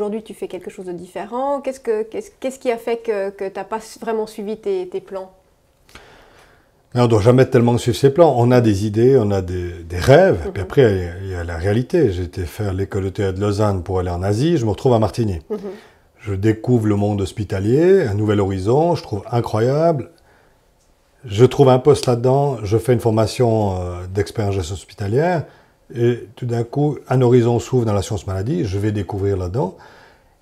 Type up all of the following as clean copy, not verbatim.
aujourd'hui tu fais quelque chose de différent. Qu'est-ce qui a fait que tu n'as pas vraiment suivi tes plans? On ne doit jamais tellement suivre ses plans. On a des idées, on a des rêves, et puis après, il y a la réalité. J'ai été faire l'école de théâtre de Lausanne pour aller en Asie, je me retrouve à Martigny. Je découvre le monde hospitalier, un nouvel horizon, je trouve incroyable. Je trouve un poste là-dedans, je fais une formation d'expert en gestion hospitalière, et tout d'un coup, un horizon s'ouvre dans l'assurance maladie, je vais découvrir là-dedans.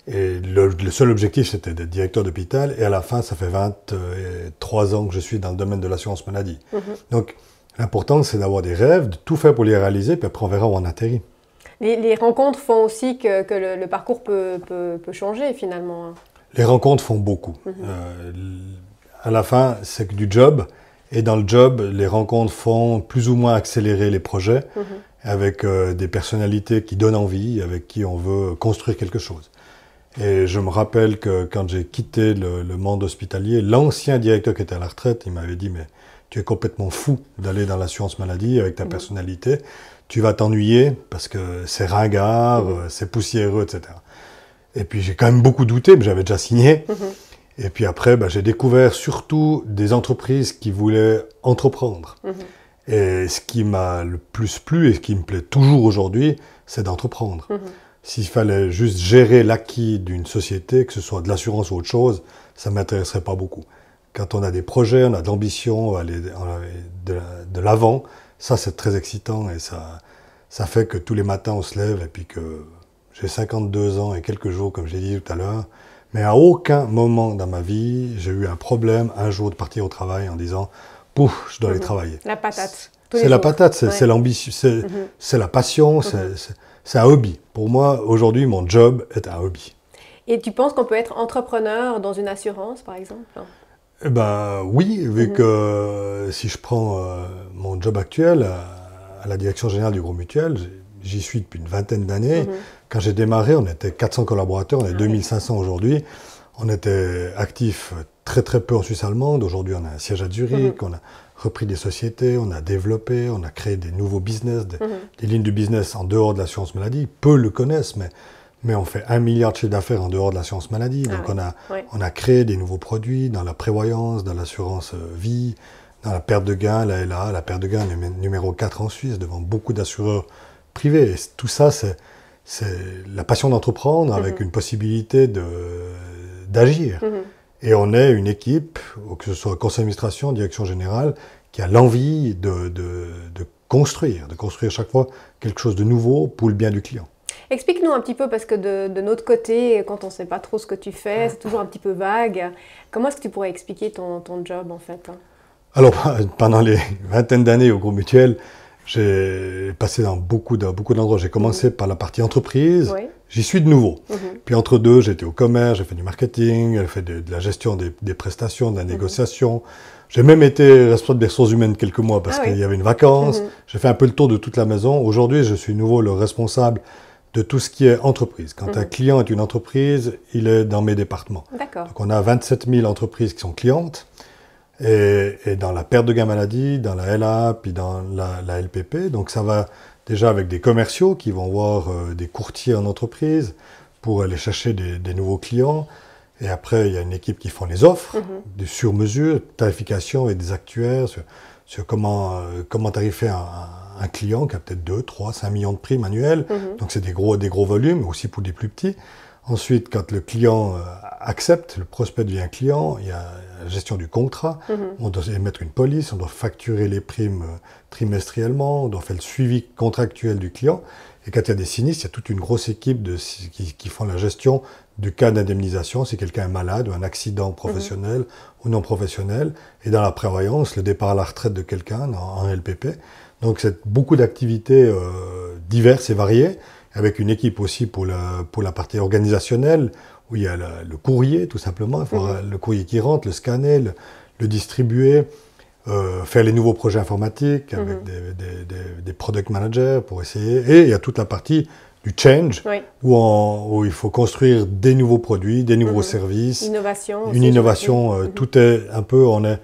Et le seul objectif, c'était d'être directeur d'hôpital. Et à la fin, ça fait 23 ans que je suis dans le domaine de l'assurance maladie. Donc, l'important, c'est d'avoir des rêves, de tout faire pour les réaliser, puis après, on verra où on atterrit. Les rencontres font aussi que le parcours peut changer, finalement. Les rencontres font beaucoup. À la fin, c'est que du job. Et dans le job, les rencontres font plus ou moins accélérer les projets avec des personnalités qui donnent envie, avec qui on veut construire quelque chose. Et je me rappelle que quand j'ai quitté le monde hospitalier, l'ancien directeur qui était à la retraite, il m'avait dit « Mais tu es complètement fou d'aller dans l'assurance maladie avec ta personnalité. Tu vas t'ennuyer parce que c'est ringard, c'est poussiéreux, etc. » Et puis j'ai quand même beaucoup douté, mais j'avais déjà signé. Et puis après, j'ai découvert surtout des entreprises qui voulaient entreprendre. Et ce qui m'a le plus plu et ce qui me plaît toujours aujourd'hui, c'est d'entreprendre. S'il fallait juste gérer l'acquis d'une société, que ce soit de l'assurance ou autre chose, ça ne m'intéresserait pas beaucoup. Quand on a des projets, on a de l'ambition, on va aller de l'avant, ça c'est très excitant et ça fait que tous les matins on se lève et puis que j'ai 52 ans et quelques jours, comme je l'ai dit tout à l'heure, mais à aucun moment dans ma vie, j'ai eu un problème un jour de partir au travail en disant « Pouf, je dois aller travailler ». La patate. C'est la patate, c'est l'ambition, c'est la passion, c'est un hobby. Pour moi, aujourd'hui, mon job est un hobby. Et tu penses qu'on peut être entrepreneur dans une assurance, par exemple? Eh ben, oui, vu que si je prends mon job actuel à la direction générale du Groupe Mutuel, j'y suis depuis une vingtaine d'années. Quand j'ai démarré, on était 400 collaborateurs, on est 2500 aujourd'hui. On était actifs très très peu en Suisse allemande. Aujourd'hui, on a un siège à Zurich, on a repris des sociétés, on a développé, on a créé des nouveaux business, des lignes de business en dehors de l'assurance maladie. Peu le connaissent, mais on fait 1 milliard de chiffre d'affaires en dehors de l'assurance maladie. Donc on a créé des nouveaux produits dans la prévoyance, dans l'assurance vie, dans la perte de gain, la LA. La perte de gain est numéro 4 en Suisse, devant beaucoup d'assureurs privés. Et tout ça, c'est la passion d'entreprendre avec une possibilité d'agir. Et on est une équipe, que ce soit conseil d'administration, direction générale, qui a l'envie de construire chaque fois quelque chose de nouveau pour le bien du client. Explique-nous un petit peu, parce que de notre côté, quand on ne sait pas trop ce que tu fais, c'est toujours un petit peu vague. Comment est-ce que tu pourrais expliquer ton job, en fait? Alors, pendant les vingtaines d'années au Groupe Mutuel, j'ai passé dans beaucoup d'endroits. J'ai commencé par la partie entreprise. J'y suis de nouveau. Puis entre deux, j'étais au commerce, j'ai fait du marketing, j'ai fait de la gestion des prestations, de la négociation. J'ai même été responsable des ressources humaines quelques mois parce qu'il y avait une vacance. J'ai fait un peu le tour de toute la maison. Aujourd'hui, je suis nouveau le responsable de tout ce qui est entreprise. Quand un client est une entreprise, il est dans mes départements. Donc on a 27 000 entreprises qui sont clientes. Et dans la perte de gain maladie, dans la LA, puis dans la LPP. Donc ça va déjà avec des commerciaux qui vont voir des courtiers en entreprise pour aller chercher des nouveaux clients. Et après, il y a une équipe qui font les offres, de sur-mesure, tarification et des actuaires sur comment tarifer un client qui a peut-être 2, 3, 5 millions de primes annuelles. Donc c'est des gros volumes, aussi pour des plus petits. Ensuite, quand le client accepte, le prospect devient client, il y a la gestion du contrat, on doit émettre une police, on doit facturer les primes trimestriellement, on doit faire le suivi contractuel du client. Et quand il y a des sinistres, il y a toute une grosse équipe qui font la gestion du cas d'indemnisation, si quelqu'un est malade ou un accident professionnel ou non professionnel. Et dans la prévoyance, le départ à la retraite de quelqu'un en LPP. Donc c'est beaucoup d'activités diverses et variées, avec une équipe aussi pour la partie organisationnelle, où il y a le courrier, tout simplement. Il faut le courrier qui rentre, le scanner, le distribuer, faire les nouveaux projets informatiques avec des product managers pour essayer. Et il y a toute la partie du change, où il faut construire des nouveaux produits, des nouveaux services. Une innovation. Tout est un peu... On est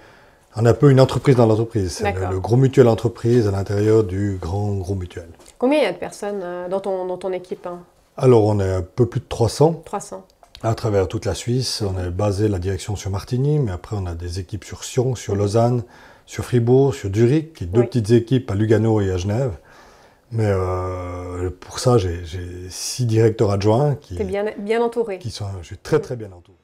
un peu une entreprise dans l'entreprise. C'est le gros mutuel entreprise à l'intérieur du grand gros mutuel. Combien il y a de personnes dans ton équipe, hein? Alors, on est un peu plus de 300. 300. À travers toute la Suisse. On est basé la direction sur Martigny, mais après, on a des équipes sur Sion, sur Lausanne, sur Fribourg, sur Zurich, qui est deux petites équipes à Lugano et à Genève. Mais pour ça, j'ai 6 directeurs adjoints qui... T'es bien entouré. Je suis très, très bien entouré.